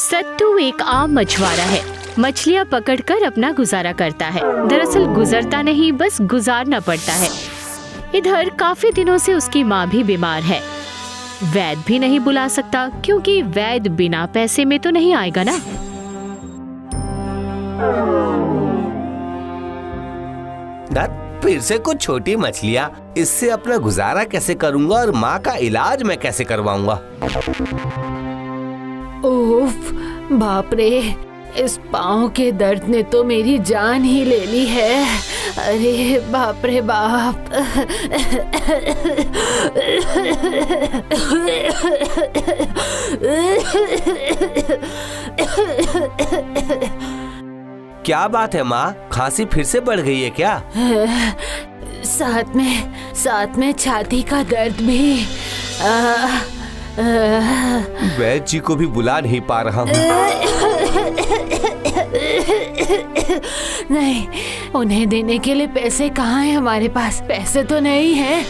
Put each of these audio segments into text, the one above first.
सत्तू एक आम मछुआरा है। मछलियाँ पकड़कर अपना गुजारा करता है। दरअसल गुजरता नहीं, बस गुजारना पड़ता है। इधर काफी दिनों से उसकी माँ भी बीमार है। वैद्य भी नहीं बुला सकता क्योंकि वैद्य बिना पैसे में तो नहीं आएगा ना। फिर से कुछ छोटी मछलियाँ, इससे अपना गुजारा कैसे करूँगा और माँ का इलाज मैं कैसे करवाऊंगा? उफ, बाप रे, इस पाँव के दर्द ने तो मेरी जान ही ले ली है। अरे बाप रे बाप। क्या बात है माँ, खांसी फिर से बढ़ गई है क्या? साथ में छाती का दर्द भी। वैद्य जी को भी बुला नहीं पा रहा हूँ। नहीं, उन्हें देने के लिए पैसे कहाँ हैं हमारे पास? पैसे तो नहीं हैं।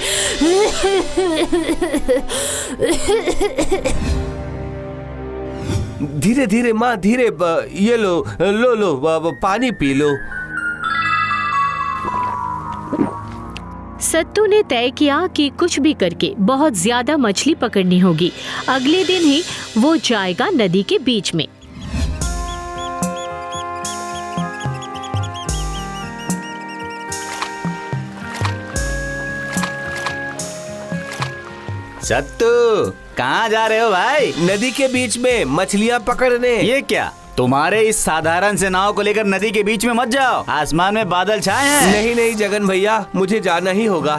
धीरे धीरे माँ, धीरे। ये लो, पानी पी लो। सत्तू ने तय किया कि कुछ भी करके बहुत ज्यादा मछली पकड़नी होगी। अगले दिन ही वो जाएगा नदी के बीच में। सत्तू, कहाँ जा रहे हो भाई? नदी के बीच में मछलियाँ पकड़ने। ये क्या, तुम्हारे इस साधारण से नाव को लेकर नदी के बीच में मत जाओ। आसमान में बादल छाए हैं। नहीं नहीं जगन भैया, मुझे जाना ही होगा।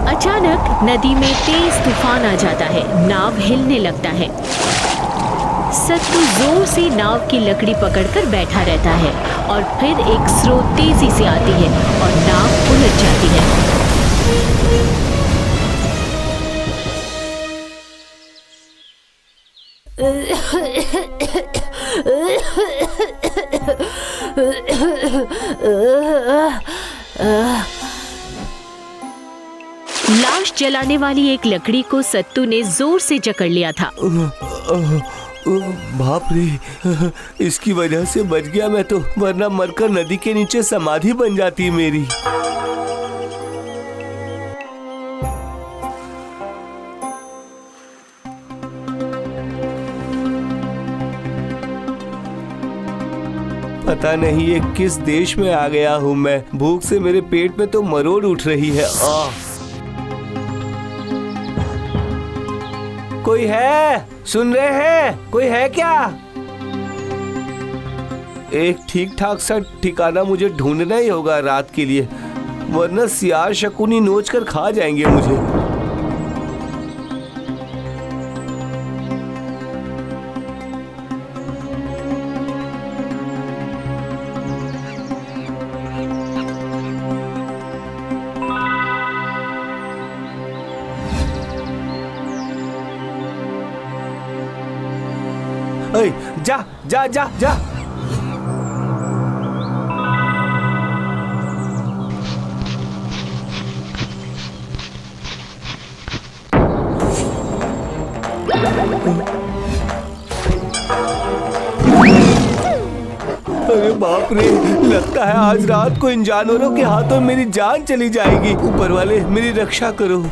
अचानक नदी में तेज तूफान आ जाता है। नाव हिलने लगता है। सत्तू जोर से नाव की लकड़ी पकड़कर बैठा रहता है और फिर एक स्रोत तेजी से आती है और नाव उलट जाती है। लाश जलाने वाली एक लकड़ी को सत्तू ने जोर से जकड़ लिया था। बाप रे, इसकी वजह से बच गया मैं तो, वरना मरकर नदी के नीचे समाधि बन जाती मेरी। पता नहीं ये किस देश में आ गया हूँ मैं। भूख से मेरे पेट में तो मरोड़ उठ रही है। कोई है? सुन रहे हैं? कोई है क्या? एक ठीक ठाक सा ठिकाना मुझे ढूंढना ही होगा रात के लिए, वरना सियार शकुनी नोच कर खा जाएंगे मुझे। जा जा जा जा। अरे बाप रे, लगता है आज रात को इन जानवरों के हाथों मेरी जान चली जाएगी। ऊपर वाले मेरी रक्षा करो।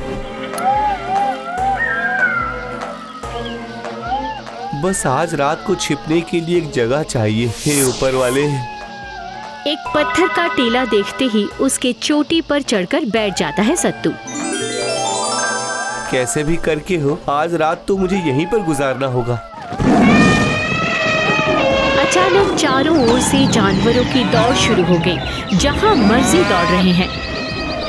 बस आज रात को छिपने के लिए एक जगह चाहिए, हे ऊपर वाले। एक पत्थर का टीला देखते ही उसके चोटी पर चढ़कर बैठ जाता है सत्तू। कैसे भी करके हो, आज रात तो मुझे यहीं पर गुजारना होगा। अचानक चारों ओर से जानवरों की दौड़ शुरू हो गई। जहां मर्जी दौड़ रहे हैं।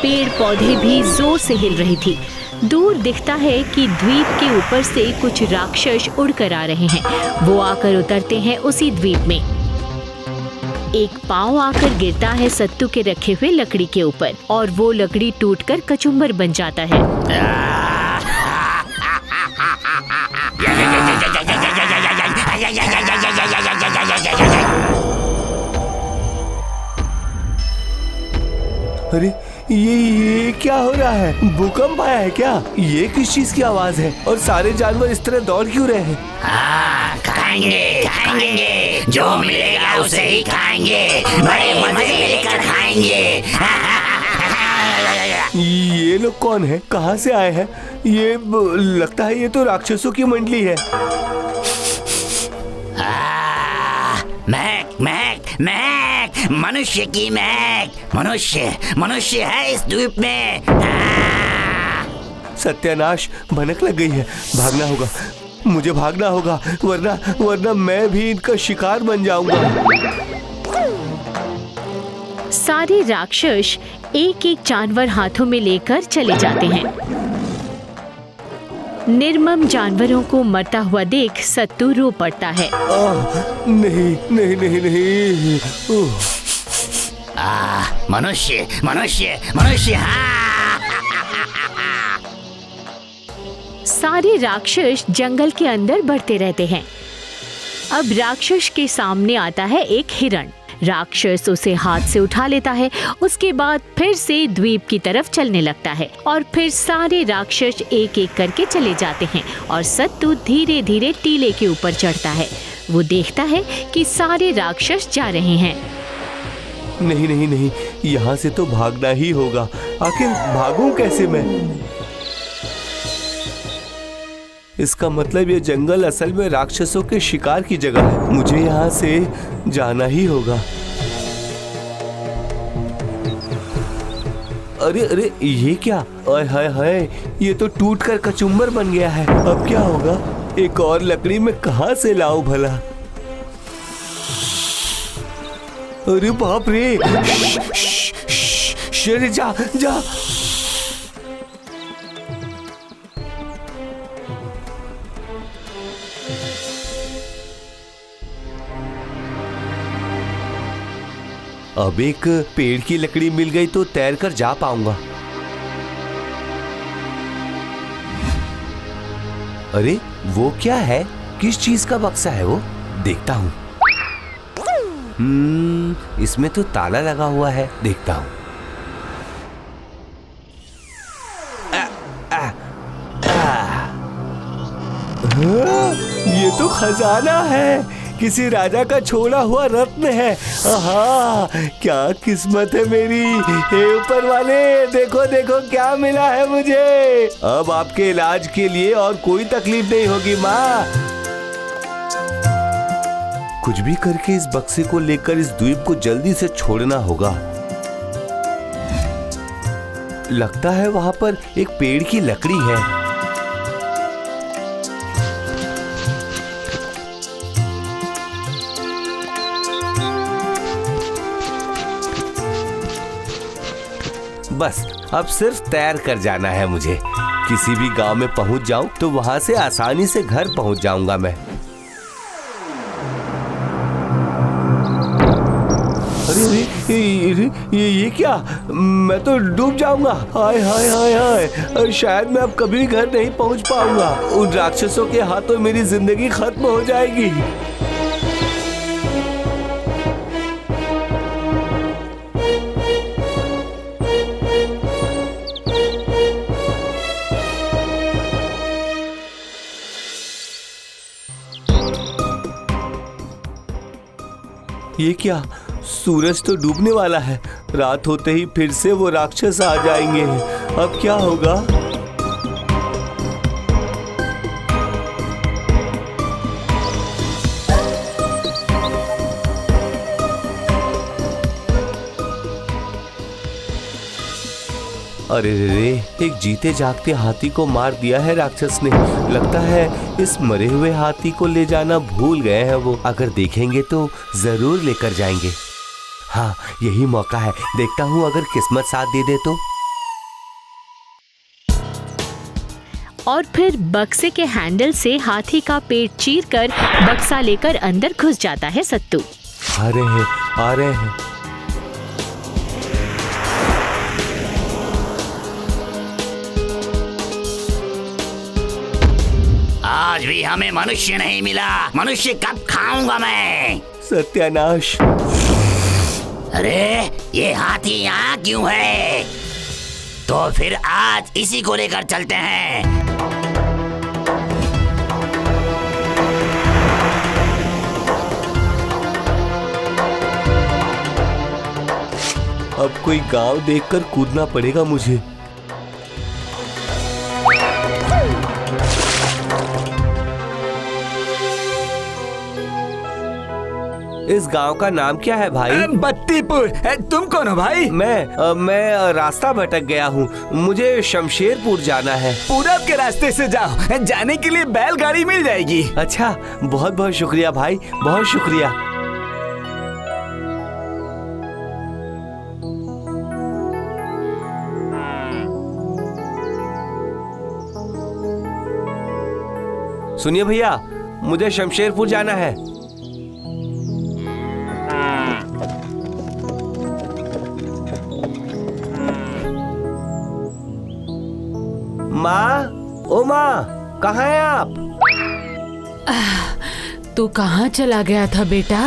पेड़ पौधे भी जोर से हिल रही थी। दूर दिखता है कि द्वीप के ऊपर से कुछ राक्षस उड़कर आ रहे हैं। वो आकर उतरते हैं उसी द्वीप में। एक पांव आकर गिरता है सत्तू के रखे हुए लकड़ी के ऊपर और वो लकड़ी टूटकर कचुम्बर बन जाता है। अरे ये क्या हो रहा है? भूकंप आया है क्या? ये किस चीज की आवाज है? और सारे जानवर इस तरह दौड़ क्यों रहे हैं? खाएंगे खाएंगे, जो मिलेगा उसे ही खाएंगे, बड़े मजे लेकर खाएंगे। ये लोग कौन है? कहाँ से आए हैं? लगता है ये तो राक्षसों की मंडली है। महक महक महक, मनुष्य की महक। मनुष्य है इस द्वीप में। सत्यानाश, भनक लग गई है। भागना होगा, मुझे भागना होगा, वरना मैं भी इनका शिकार बन जाऊंगा। सारे राक्षस एक एक जानवर हाथों में लेकर चले जाते हैं। निर्मम जानवरों को मरता हुआ देख सत्तू रो पड़ता है। नहीं नहीं नहीं नहीं। मनुष्य मनुष्य मनुष्य। हाँ। सारे राक्षस जंगल के अंदर बढ़ते रहते हैं। अब राक्षस के सामने आता है एक हिरण। राक्षस उसे हाथ से उठा लेता है। उसके बाद फिर से द्वीप की तरफ चलने लगता है और फिर सारे राक्षस एक एक करके चले जाते हैं और सत्तू धीरे धीरे टीले के ऊपर चढ़ता है। वो देखता है कि सारे राक्षस जा रहे हैं। नहीं नहीं नहीं, यहाँ से तो भागना ही होगा। आखिर भागूं कैसे मैं? इसका मतलब ये जंगल असल में राक्षसों के शिकार की जगह है। मुझे यहाँ से जाना ही होगा। अरे अरे, ये क्या? आय हाय हाय, ये तो टूट कर कचुम्बर बन गया है। अब क्या होगा? एक और लकड़ी में कहाँ से लाऊं भला? अरे बाप रे! अरे जा जा। अब एक पेड़ की लकड़ी मिल गई तो तैर कर जा पाऊंगा। अरे वो क्या है? किस चीज का बक्सा है वो? देखता हूँ। इसमें तो ताला लगा हुआ है। देखता हूँ। ये तो खजाना है। किसी राजा का छोड़ा हुआ रत्न है। आहा, क्या किस्मत है मेरी। हे ऊपर वाले, देखो देखो क्या मिला है मुझे। अब आपके इलाज के लिए और कोई तकलीफ नहीं होगी माँ। कुछ भी करके इस बक्से को लेकर इस द्वीप को जल्दी से छोड़ना होगा। लगता है वहां पर एक पेड़ की लकड़ी है। बस अब सिर्फ तैर कर जाना है मुझे। किसी भी गांव में पहुंच जाऊं तो वहां से आसानी से घर पहुंच जाऊंगा मैं। अरे ये क्या? मैं तो डूब जाऊंगा। हाय हाय हाय हाय, शायद मैं अब कभी घर नहीं पहुंच पाऊंगा। उन राक्षसों के हाथों मेरी जिंदगी खत्म हो जाएगी। ये क्या? सूरज तो डूबने वाला है। रात होते ही फिर से वो राक्षस आ जाएंगे। अब क्या होगा? अरे रे, एक जीते जागते हाथी को मार दिया है राक्षस ने। लगता है इस मरे हुए हाथी को ले जाना भूल गए हैं वो। अगर देखेंगे तो जरूर लेकर जाएंगे। हाँ, यही मौका है। देखता हूँ अगर किस्मत साथ दे दे तो। और फिर बक्से के हैंडल से हाथी का पेट चीरकर बक्सा लेकर अंदर घुस जाता है सत्तू। आ रहे हैं, आ रहे हैं। आज भी हमें मनुष्य नहीं मिला। मनुष्य कब खाऊंगा मैं? सत्यानाश। अरे ये हाथी यहाँ क्यों है? तो फिर आज इसी को लेकर चलते हैं। अब कोई गांव देखकर कूदना पड़ेगा मुझे। इस गांव का नाम क्या है भाई? बत्तीपुर। तुम कौन हो भाई? मैं रास्ता भटक गया हूँ, मुझे शमशेरपुर जाना है। पूरब के रास्ते से जाओ, जाने के लिए बैलगाड़ी मिल जाएगी। अच्छा, बहुत बहुत शुक्रिया भाई, बहुत शुक्रिया। सुनिए भैया, मुझे शमशेरपुर जाना है। माँ, ओ माँ, कहाँ हैं आप? तू कहाँ चला गया था बेटा?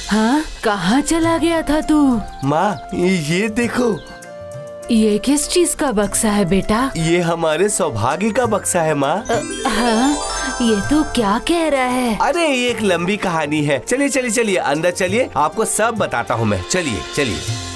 हाँ, कहाँ चला गया था तू? माँ, ये देखो। ये किस चीज का बक्सा है बेटा? ये हमारे सौभाग्य का बक्सा है माँ। हाँ, ये तू क्या कह रहा है? अरे ये एक लंबी कहानी है। चलिए चलिए चलिए, अंदर चलिए, आपको सब बताता हूँ मैं। चलिए चलिए।